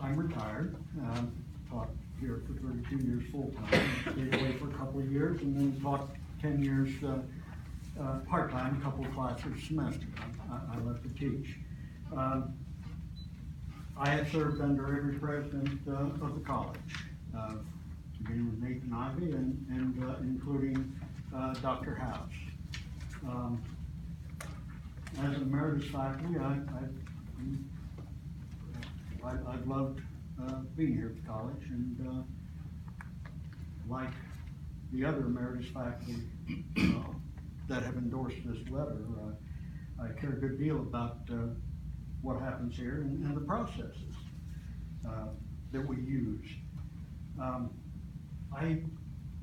I'm retired, taught here for 32 years full-time, stayed away for a couple of years, and then taught 10 years part-time, a couple of classes a semester. I love to teach. I have served under every president of the college, beginning with Nathan Ivey and including Dr. House. As an emeritus faculty, I've loved being here at the college, and like the other emeritus faculty that have endorsed this letter, I care a good deal about what happens here and the processes that we use.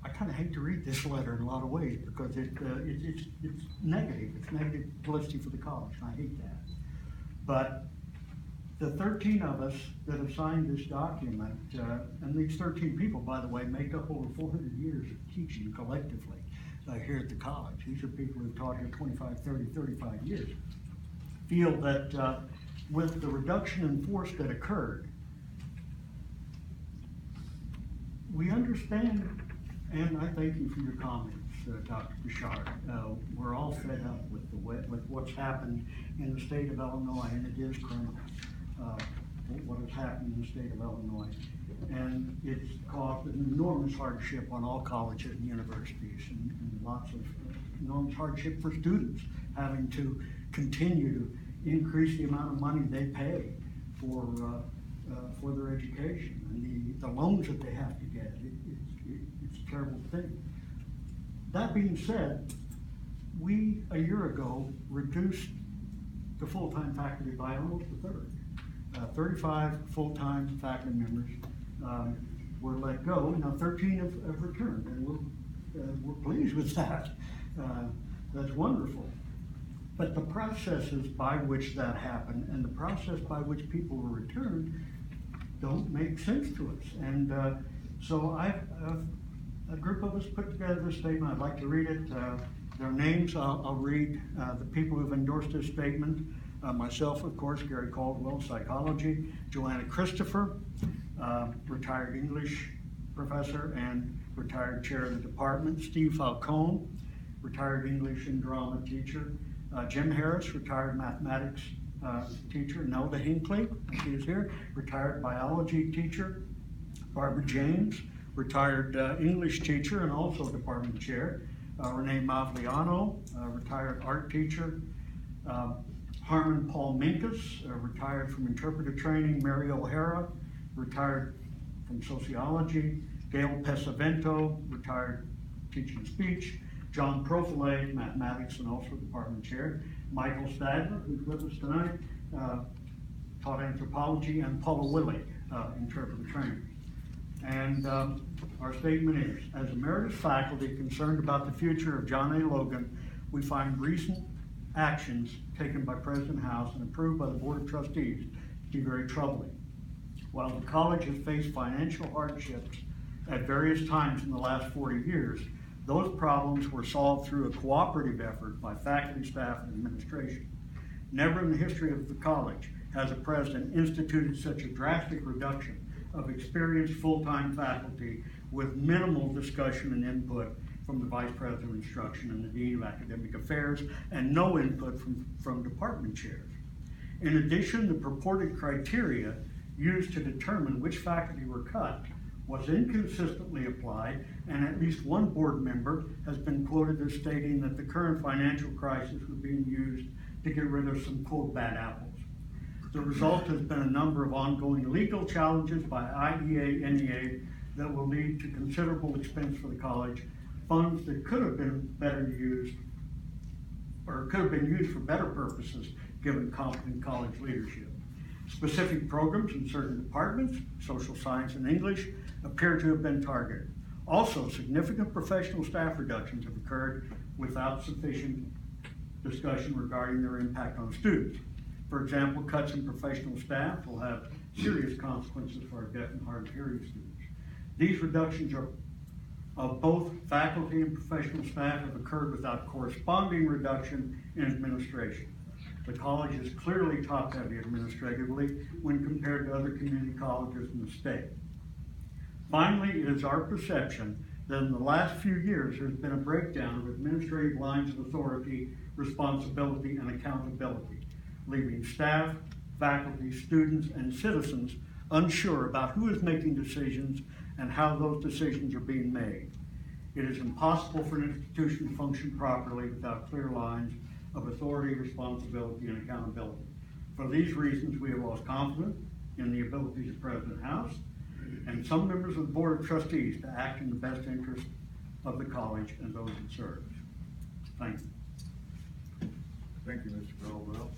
I kind of hate to read this letter in a lot of ways because it's negative. It's negative publicity for the college, and I hate that. But the 13 of us that have signed this document, and these 13 people, by the way, make up over 400 years of teaching collectively here at the college. These are people who've taught here 25, 30, 35 years. Feel that with the reduction in force that occurred, we understand, and I thank you for your comments, Dr. Bouchard. We're all fed up with what's happened in the state of Illinois, and it is criminal, what has happened in the state of Illinois. And it's caused an enormous hardship on all colleges and universities, and lots of enormous hardship for students having to continue to increase the amount of money they pay for their education, and the loans that they have to get. It's a terrible thing. That being said, we, a year ago, reduced the full-time faculty by almost a third. 35 full-time faculty members were let go. Now 13 have returned, and we're pleased with that. That's wonderful. But the processes by which that happened and the process by which people were returned don't make sense to us. And so a group of us put together this statement. I'd like to read it. Their names, I'll read the people who've endorsed this statement. Myself, of course, Gary Caldwell, psychology. Joanna Christopher, retired English professor and retired chair of the department. Steve Falcone, retired English and drama teacher. Jim Harris, retired mathematics teacher. Nelda Hinckley, she is here, retired biology teacher. Barbara James, retired English teacher and also department chair. Renee Mavliano, retired art teacher. Harmon Paul Minkus, retired from interpreter training. Mary O'Hara, retired from sociology. Gail Pesavento, retired teaching speech. John Profile, mathematics and also department chair. Michael Stadler, who's with us tonight, taught anthropology, and Paula Willig, interpreter training. And our statement is, as emeritus faculty concerned about the future of John A. Logan, we find recent actions taken by President House and approved by the Board of Trustees to be very troubling. While the college has faced financial hardships at various times in the last 40 years, those problems were solved through a cooperative effort by faculty, staff, and administration. Never in the history of the college has a president instituted such a drastic reduction of experienced full-time faculty with minimal discussion and input from the Vice President of Instruction and the Dean of Academic Affairs, and no input from department chairs. In addition, the purported criteria used to determine which faculty were cut was inconsistently applied, and at least one board member has been quoted as stating that the current financial crisis was being used to get rid of some, quote, bad apples. The result has been a number of ongoing legal challenges by IEA, NEA that will lead to considerable expense for the college, funds that could have been better used, or could have been used for better purposes given competent college leadership. Specific programs in certain departments, social science and English, appear to have been targeted. Also, significant professional staff reductions have occurred without sufficient discussion regarding their impact on students. For example, cuts in professional staff will have serious consequences for our deaf and hard of hearing students. These reductions of both faculty and professional staff have occurred without corresponding reduction in administration. The college is clearly top-heavy administratively when compared to other community colleges in the state. Finally, it is our perception that in the last few years, there's been a breakdown of administrative lines of authority, responsibility, and accountability, leaving staff, faculty, students, and citizens unsure about who is making decisions and how those decisions are being made. It is impossible for an institution to function properly without clear lines of authority, responsibility, and accountability. For these reasons, we have lost confidence in the abilities of President House and some members of the Board of Trustees to act in the best interest of the college and those it serves. Thank you. Thank you, Mr. Caldwell.